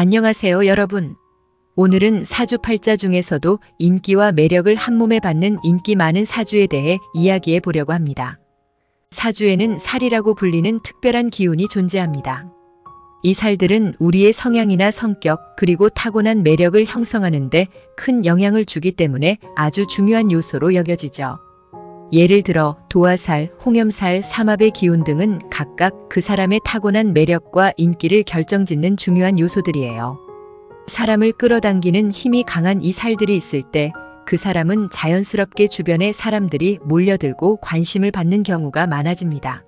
안녕하세요, 여러분. 오늘은 사주팔자 중에서도 인기와 매력을 한몸에 받는 인기 많은 사주에 대해 이야기해 보려고 합니다. 사주에는 살이라고 불리는 특별한 기운이 존재합니다. 이 살들은 우리의 성향이나 성격 그리고 타고난 매력을 형성하는 데 큰 영향을 주기 때문에 아주 중요한 요소로 여겨지죠. 예를 들어 도화살, 홍염살, 삼합의 기운 등은 각각 그 사람의 타고난 매력과 인기를 결정짓는 중요한 요소들이에요. 사람을 끌어당기는 힘이 강한 이 살들이 있을 때 그 사람은 자연스럽게 주변에 사람들이 몰려들고 관심을 받는 경우가 많아집니다.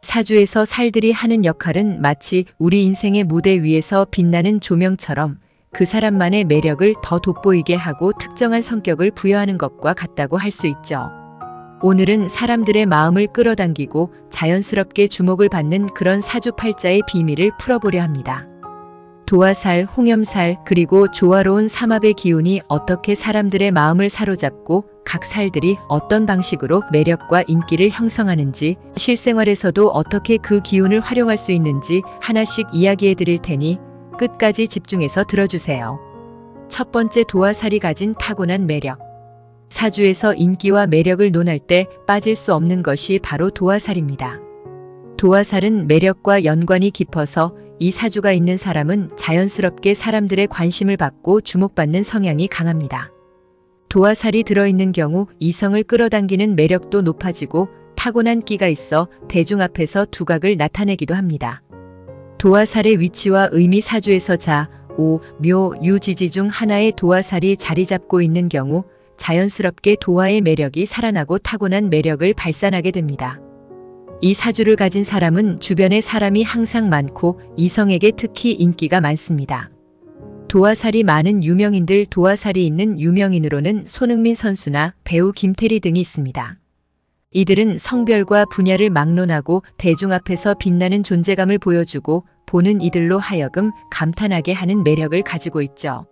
사주에서 살들이 하는 역할은 마치 우리 인생의 무대 위에서 빛나는 조명처럼 그 사람만의 매력을 더 돋보이게 하고 특정한 성격을 부여하는 것과 같다고 할 수 있죠. 오늘은 사람들의 마음을 끌어당기고 자연스럽게 주목을 받는 그런 사주팔자의 비밀을 풀어보려 합니다. 도화살, 홍염살, 그리고 조화로운 삼합의 기운이 어떻게 사람들의 마음을 사로잡고 각 살들이 어떤 방식으로 매력과 인기를 형성하는지, 실생활에서도 어떻게 그 기운을 활용할 수 있는지 하나씩 이야기해 드릴 테니 끝까지 집중해서 들어주세요. 첫 번째, 도화살이 가진 타고난 매력. 사주에서 인기와 매력을 논할 때 빠질 수 없는 것이 바로 도화살입니다. 도화살은 매력과 연관이 깊어서 이 사주가 있는 사람은 자연스럽게 사람들의 관심을 받고 주목받는 성향이 강합니다. 도화살이 들어있는 경우 이성을 끌어당기는 매력도 높아지고 타고난 끼가 있어 대중 앞에서 두각을 나타내기도 합니다. 도화살의 위치와 의미. 사주에서 자, 오, 묘, 유, 지지 중 하나의 도화살이 자리 잡고 있는 경우 자연스럽게 도화의 매력이 살아나고 타고난 매력을 발산하게 됩니다. 이 사주를 가진 사람은 주변에 사람이 항상 많고 이성에게 특히 인기가 많습니다. 도화살이 많은 유명인들. 도화살이 있는 유명인으로는 손흥민 선수나 배우 김태리 등이 있습니다. 이들은 성별과 분야를 막론하고 대중 앞에서 빛나는 존재감을 보여주고 보는 이들로 하여금 감탄하게 하는 매력을 가지고 있죠.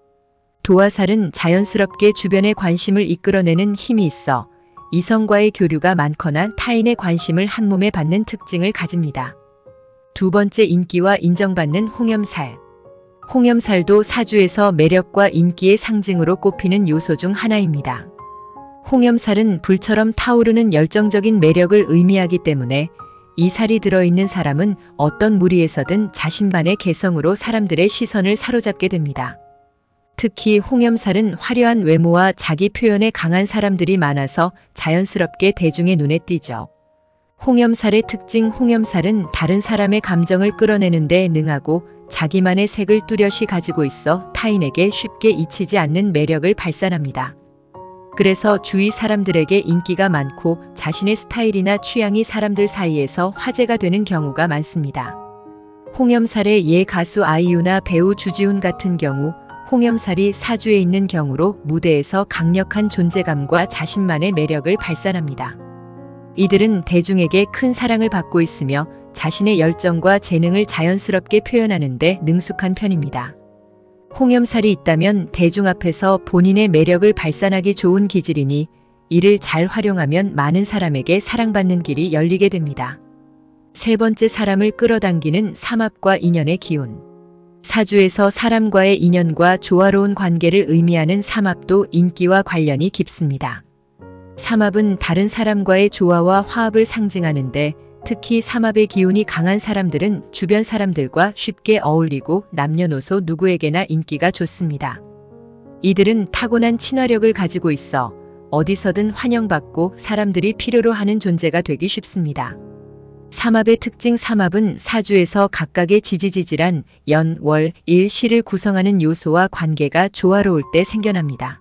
도화살은 자연스럽게 주변의 관심을 이끌어내는 힘이 있어 이성과의 교류가 많거나 타인의 관심을 한몸에 받는 특징을 가집니다. 두 번째, 인기와 인정받는 홍염살. 홍염살도 사주에서 매력과 인기의 상징으로 꼽히는 요소 중 하나입니다. 홍염살은 불처럼 타오르는 열정적인 매력을 의미하기 때문에 이 살이 들어있는 사람은 어떤 무리에서든 자신만의 개성으로 사람들의 시선을 사로잡게 됩니다. 특히 홍염살은 화려한 외모와 자기 표현에 강한 사람들이 많아서 자연스럽게 대중의 눈에 띄죠. 홍염살의 특징. 홍염살은 다른 사람의 감정을 끌어내는 데 능하고 자기만의 색을 뚜렷이 가지고 있어 타인에게 쉽게 잊히지 않는 매력을 발산합니다. 그래서 주위 사람들에게 인기가 많고 자신의 스타일이나 취향이 사람들 사이에서 화제가 되는 경우가 많습니다. 홍염살의 예 가수 아이유나 배우 주지훈 같은 경우 홍염살이 사주에 있는 경우로 무대에서 강력한 존재감과 자신만의 매력을 발산합니다. 이들은 대중에게 큰 사랑을 받고 있으며 자신의 열정과 재능을 자연스럽게 표현하는 데 능숙한 편입니다. 홍염살이 있다면 대중 앞에서 본인의 매력을 발산하기 좋은 기질이니 이를 잘 활용하면 많은 사람에게 사랑받는 길이 열리게 됩니다. 세 번째, 사람을 끌어당기는 삼합과 인연의 기운. 사주에서 사람과의 인연과 조화로운 관계를 의미하는 삼합도 인기와 관련이 깊습니다. 삼합은 다른 사람과의 조화와 화합을 상징하는데 특히 삼합의 기운이 강한 사람들은 주변 사람들과 쉽게 어울리고 남녀노소 누구에게나 인기가 좋습니다. 이들은 타고난 친화력을 가지고 있어 어디서든 환영받고 사람들이 필요로 하는 존재가 되기 쉽습니다. 삼합의 특징. 삼합은 사주에서 각각의 지지지질한 연, 월, 일, 시를 구성하는 요소와 관계가 조화로울 때 생겨납니다.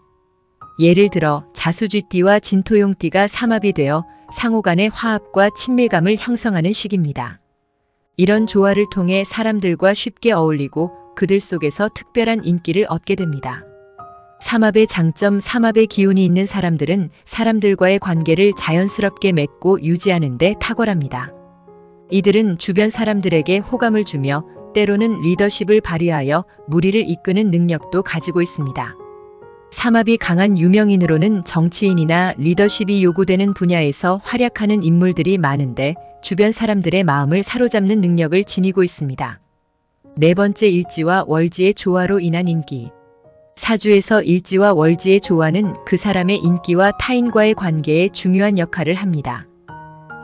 예를 들어 자수쥐띠와 진토용띠가 삼합이 되어 상호 간의 화합과 친밀감을 형성하는 시기입니다. 이런 조화를 통해 사람들과 쉽게 어울리고 그들 속에서 특별한 인기를 얻게 됩니다. 삼합의 장점. 삼합의 기운이 있는 사람들은 사람들과의 관계를 자연스럽게 맺고 유지하는 데 탁월합니다. 이들은 주변 사람들에게 호감을 주며 때로는 리더십을 발휘하여 무리를 이끄는 능력도 가지고 있습니다. 삼합이 강한 유명인으로는 정치인이나 리더십이 요구되는 분야에서 활약하는 인물들이 많은데 주변 사람들의 마음을 사로잡는 능력을 지니고 있습니다. 네 번째, 일지와 월지의 조화로 인한 인기. 사주에서 일지와 월지의 조화는 그 사람의 인기와 타인과의 관계에 중요한 역할을 합니다.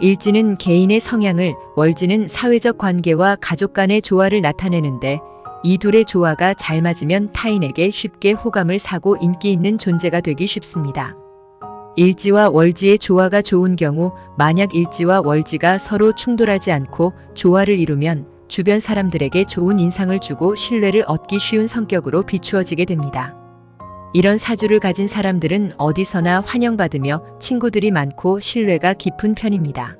일지는 개인의 성향을, 월지는 사회적 관계와 가족 간의 조화를 나타내는데, 이 둘의 조화가 잘 맞으면 타인에게 쉽게 호감을 사고 인기 있는 존재가 되기 쉽습니다. 일지와 월지의 조화가 좋은 경우, 만약 일지와 월지가 서로 충돌하지 않고 조화를 이루면 주변 사람들에게 좋은 인상을 주고 신뢰를 얻기 쉬운 성격으로 비추어지게 됩니다. 이런 사주를 가진 사람들은 어디서나 환영받으며 친구들이 많고 신뢰가 깊은 편입니다.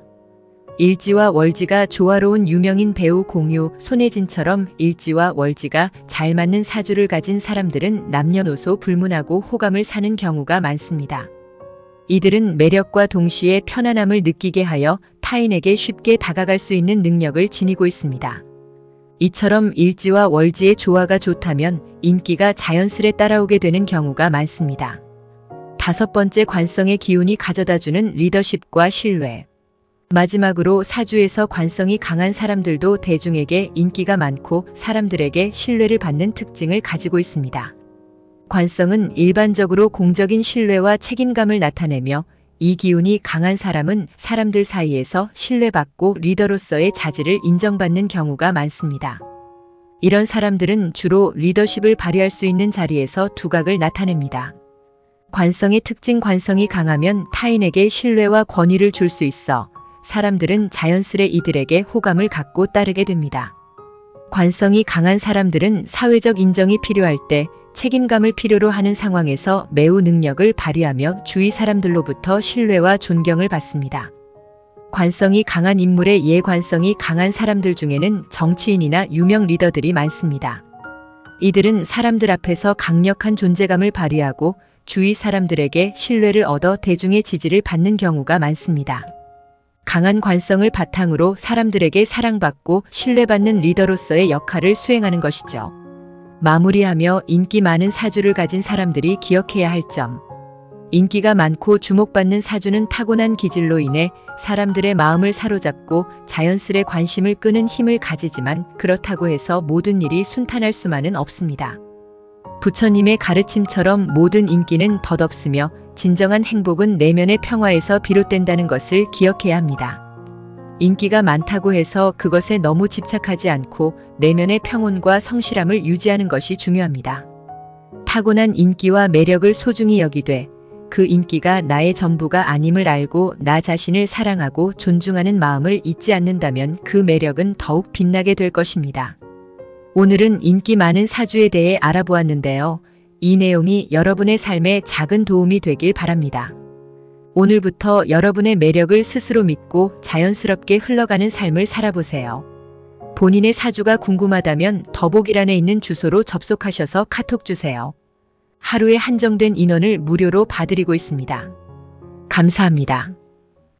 일지와 월지가 조화로운 유명인 배우 공유, 손예진처럼 일지와 월지가 잘 맞는 사주를 가진 사람들은 남녀노소 불문하고 호감을 사는 경우가 많습니다. 이들은 매력과 동시에 편안함을 느끼게 하여 타인에게 쉽게 다가갈 수 있는 능력을 지니고 있습니다. 이처럼 일지와 월지의 조화가 좋다면 인기가 자연스레 따라오게 되는 경우가 많습니다. 다섯 번째, 관성의 기운이 가져다주는 리더십과 신뢰. 마지막으로 사주에서 관성이 강한 사람들도 대중에게 인기가 많고 사람들에게 신뢰를 받는 특징을 가지고 있습니다. 관성은 일반적으로 공적인 신뢰와 책임감을 나타내며, 이 기운이 강한 사람은 사람들 사이에서 신뢰받고 리더로서의 자질을 인정받는 경우가 많습니다. 이런 사람들은 주로 리더십을 발휘할 수 있는 자리에서 두각을 나타냅니다. 관성의 특징, 관성이 강하면 타인에게 신뢰와 권위를 줄 수 있어 사람들은 자연스레 이들에게 호감을 갖고 따르게 됩니다. 관성이 강한 사람들은 사회적 인정이 필요할 때 책임감을 필요로 하는 상황에서 매우 능력을 발휘하며 주위 사람들로부터 신뢰와 존경을 받습니다. 관성이 강한 인물의 예, 관성이 강한 사람들 중에는 정치인이나 유명 리더들이 많습니다. 이들은 사람들 앞에서 강력한 존재감을 발휘하고 주위 사람들에게 신뢰를 얻어 대중의 지지를 받는 경우가 많습니다. 강한 관성을 바탕으로 사람들에게 사랑받고 신뢰받는 리더로서의 역할을 수행하는 것이죠. 마무리하며 인기 많은 사주를 가진 사람들이 기억해야 할 점. 인기가 많고 주목받는 사주는 타고난 기질로 인해 사람들의 마음을 사로잡고 자연스레 관심을 끄는 힘을 가지지만, 그렇다고 해서 모든 일이 순탄할 수만은 없습니다. 부처님의 가르침처럼 모든 인기는 덧없으며 진정한 행복은 내면의 평화에서 비롯된다는 것을 기억해야 합니다. 인기가 많다고 해서 그것에 너무 집착하지 않고 내면의 평온과 성실함을 유지하는 것이 중요합니다. 타고난 인기와 매력을 소중히 여기되 그 인기가 나의 전부가 아님을 알고 나 자신을 사랑하고 존중하는 마음을 잊지 않는다면 그 매력은 더욱 빛나게 될 것입니다. 오늘은 인기 많은 사주에 대해 알아보았는데요. 이 내용이 여러분의 삶에 작은 도움이 되길 바랍니다. 오늘부터 여러분의 매력을 스스로 믿고 자연스럽게 흘러가는 삶을 살아보세요. 본인의 사주가 궁금하다면 더보기란에 있는 주소로 접속하셔서 카톡 주세요. 하루에 한정된 인원을 무료로 봐드리고 있습니다. 감사합니다.